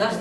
10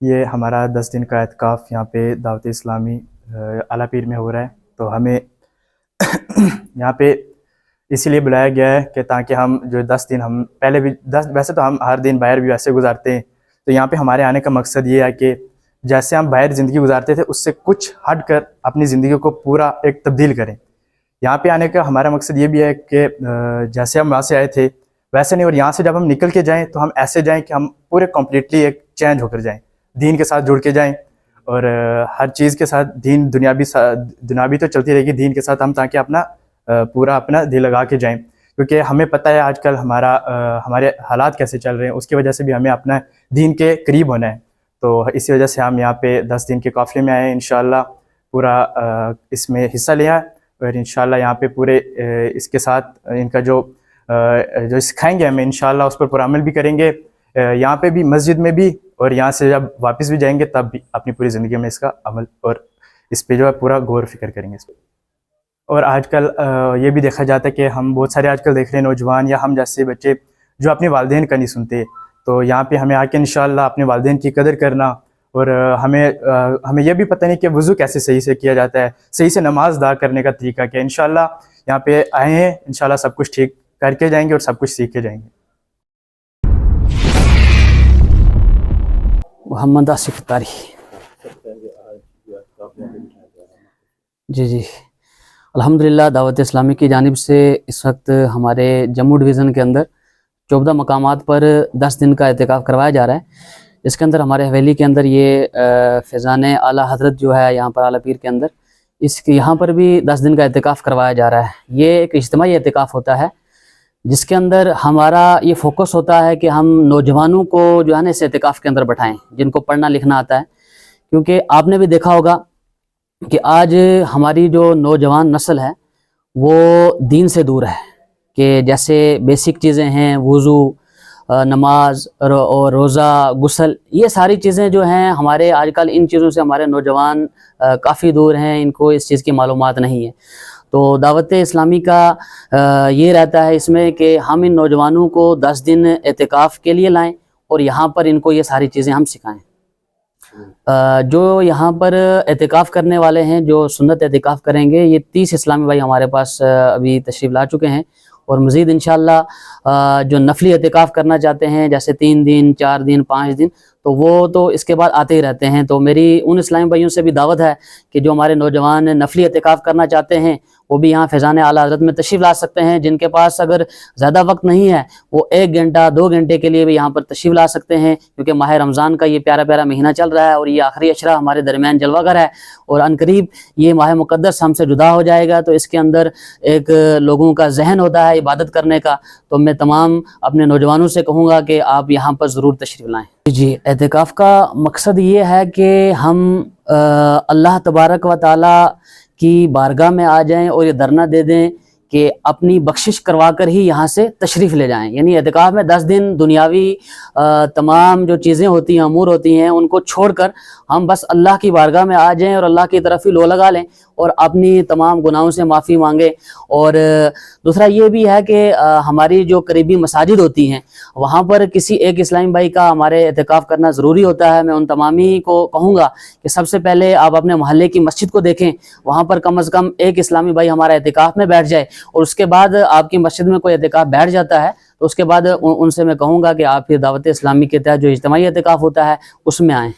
یہ ہمارا 10 دن کا اعتکاف یہاں پہ دعوت اسلامی اعلیٰ پیر میں ہو رہا ہے. تو ہمیں یہاں پہ اسی لیے بلایا گیا ہے کہ تاکہ ہم جو 10 دن ہم پہلے بھی ویسے تو ہم ہر دن باہر بھی ویسے گزارتے ہیں، تو یہاں پہ ہمارے آنے کا مقصد یہ ہے کہ جیسے ہم باہر زندگی گزارتے تھے اس سے کچھ ہٹ کر اپنی زندگی کو پورا ایک تبدیل کریں. یہاں پہ آنے کا ہمارا مقصد یہ بھی ہے کہ جیسے ہم وہاں سے آئے تھے ویسے نہیں، اور یہاں سے جب ہم نکل کے جائیں تو ہم ایسے جائیں کہ ہم پورے کمپلیٹلی ایک چینج ہو کر جائیں، دین کے ساتھ جڑ کے جائیں، اور ہر چیز کے ساتھ دنیاوی تو چلتی رہے گی، دین کے ساتھ ہم تاکہ اپنا پورا اپنا دل لگا کے جائیں. کیونکہ ہمیں پتہ ہے آج کل ہمارے حالات کیسے چل رہے ہیں، اس کی وجہ سے بھی ہمیں اپنا دین کے قریب ہونا ہے. تو اسی وجہ سے ہم یہاں پہ 10 دن کے قافلے میں آئے ہیں. انشاءاللہ پورا اس میں حصہ لیا، اور انشاءاللہ یہاں پہ پورے اس کے ساتھ ان کا جو سکھائیں گے ہمیں انشاءاللہ اس پر پورا عمل بھی کریں گے، یہاں پہ بھی مسجد میں بھی، اور یہاں سے جب واپس بھی جائیں گے تب بھی اپنی پوری زندگی میں اس کا عمل اور اس پہ جو ہے پورا غور و فکر کریں گے اس پہ. اور آج کل یہ بھی دیکھا جاتا ہے کہ ہم بہت سارے آج کل دیکھ رہے ہیں نوجوان یا ہم جیسے بچے جو اپنے والدین کا نہیں سنتے. تو یہاں پہ ہمیں آ کے انشاءاللہ اپنے والدین کی قدر کرنا، اور ہمیں یہ بھی پتہ نہیں کہ وضو کیسے صحیح سے کیا جاتا ہے، صحیح سے نماز ادا کرنے کا طریقہ کیا ہے. انشاءاللہ یہاں پہ آئے ہیں، انشاءاللہ سب کچھ ٹھیک کر کے جائیں گے اور سب کچھ سیکھ کے جائیں گے. محمد آصف اتاری. جی الحمدللہ دعوت اسلامی کی جانب سے اس وقت ہمارے جموں ڈویژن کے اندر 14 مقامات پر 10 دن کا اعتکاف کروایا جا رہا ہے. اس کے اندر ہمارے حویلی کے اندر یہ فیضان اعلیٰ حضرت جو ہے یہاں پر اعلیٰ پیر کے اندر یہاں پر بھی 10 دن کا اعتکاف کروایا جا رہا ہے. یہ ایک اجتماعی اعتکاف ہوتا ہے جس کے اندر ہمارا یہ فوکس ہوتا ہے کہ ہم نوجوانوں کو جو ہے نا اس اعتکاف کے اندر بٹھائیں جن کو پڑھنا لکھنا آتا ہے. کیونکہ آپ نے بھی دیکھا ہوگا کہ آج ہماری جو نوجوان نسل ہے وہ دین سے دور ہے، کہ جیسے بیسک چیزیں ہیں وضو، نماز اور روزہ، غسل، یہ ساری چیزیں جو ہیں ہمارے آج کل ان چیزوں سے ہمارے نوجوان کافی دور ہیں، ان کو اس چیز کی معلومات نہیں ہے. تو دعوت اسلامی کا یہ رہتا ہے اس میں کہ ہم ان نوجوانوں کو 10 دن اعتکاف کے لیے لائیں اور یہاں پر ان کو یہ ساری چیزیں ہم سکھائیں. جو یہاں پر اعتکاف کرنے والے ہیں جو سنت اعتکاف کریں گے، یہ 30 اسلامی بھائی ہمارے پاس ابھی تشریف لا چکے ہیں، اور مزید انشاءاللہ جو نفلی اعتکاف کرنا چاہتے ہیں جیسے 3 دن 4 دن 5 دن تو وہ تو اس کے بعد آتے ہی رہتے ہیں. تو میری ان اسلامی بھائیوں سے بھی دعوت ہے کہ جو ہمارے نوجوان نفلی اعتکاف کرنا چاہتے ہیں وہ بھی یہاں فیضان اعلیٰ حضرت میں تشریف لا سکتے ہیں. جن کے پاس اگر زیادہ وقت نہیں ہے وہ 1 گھنٹہ 2 گھنٹے کے لیے بھی یہاں پر تشریف لا سکتے ہیں، کیونکہ ماہ رمضان کا یہ پیارا مہینہ چل رہا ہے اور یہ آخری اشرہ ہمارے درمیان جلوہ گر ہے، اور عنقریب یہ ماہ مقدس ہم سے جدا ہو جائے گا. تو اس کے اندر ایک لوگوں کا ذہن ہوتا ہے عبادت کرنے کا. تو میں تمام اپنے نوجوانوں سے کہوں گا کہ آپ یہاں پر ضرور تشریف لائیں. جی اعتکاف کا مقصد یہ ہے کہ ہم اللہ تبارک و تعالی کی بارگاہ میں آ جائیں اور یہ دھرنا دے دیں کہ اپنی بخشش کروا کر ہی یہاں سے تشریف لے جائیں. یعنی اعتکاف میں 10 دن دنیاوی تمام جو چیزیں ہوتی ہیں امور ہوتی ہیں ان کو چھوڑ کر ہم بس اللہ کی بارگاہ میں آ جائیں اور اللہ کی طرف ہی لو لگا لیں اور اپنی تمام گناہوں سے معافی مانگیں. اور دوسرا یہ بھی ہے کہ ہماری جو قریبی مساجد ہوتی ہیں وہاں پر کسی ایک اسلامی بھائی کا ہمارے اعتکاف کرنا ضروری ہوتا ہے. میں ان تمامی کو کہوں گا کہ سب سے پہلے آپ اپنے محلے کی مسجد کو دیکھیں، وہاں پر کم از کم ایک اسلامی بھائی ہمارا اعتکاف میں بیٹھ جائے، اور اس کے بعد آپ کی مسجد میں کوئی اعتکاف بیٹھ جاتا ہے تو اس کے بعد ان سے میں کہوں گا کہ آپ پھر دعوت اسلامی کے تحت جو اجتماعی اعتکاف ہوتا ہے اس میں آئیں.